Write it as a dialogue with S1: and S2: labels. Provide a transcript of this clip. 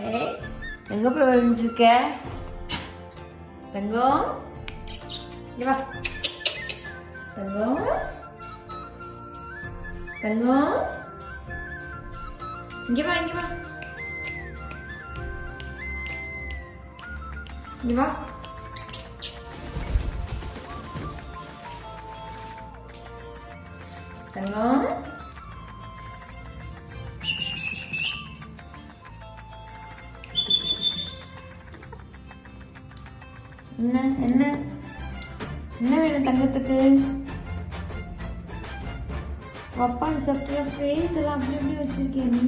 S1: எங்க போய் ஒளிஞ்சிருக்க தங்கம்? இங்க வா தங்கம். தங்கம் இங்க வா இங்க வா இங்க வா. தங்கம் என்ன என்ன என்ன வேணும் தங்கத்துக்கு? அப்பான்னு சாப்பிட்ற ஃபேஸ் எல்லாம் அப்படி அப்படி வச்சிருக்கியா நீ?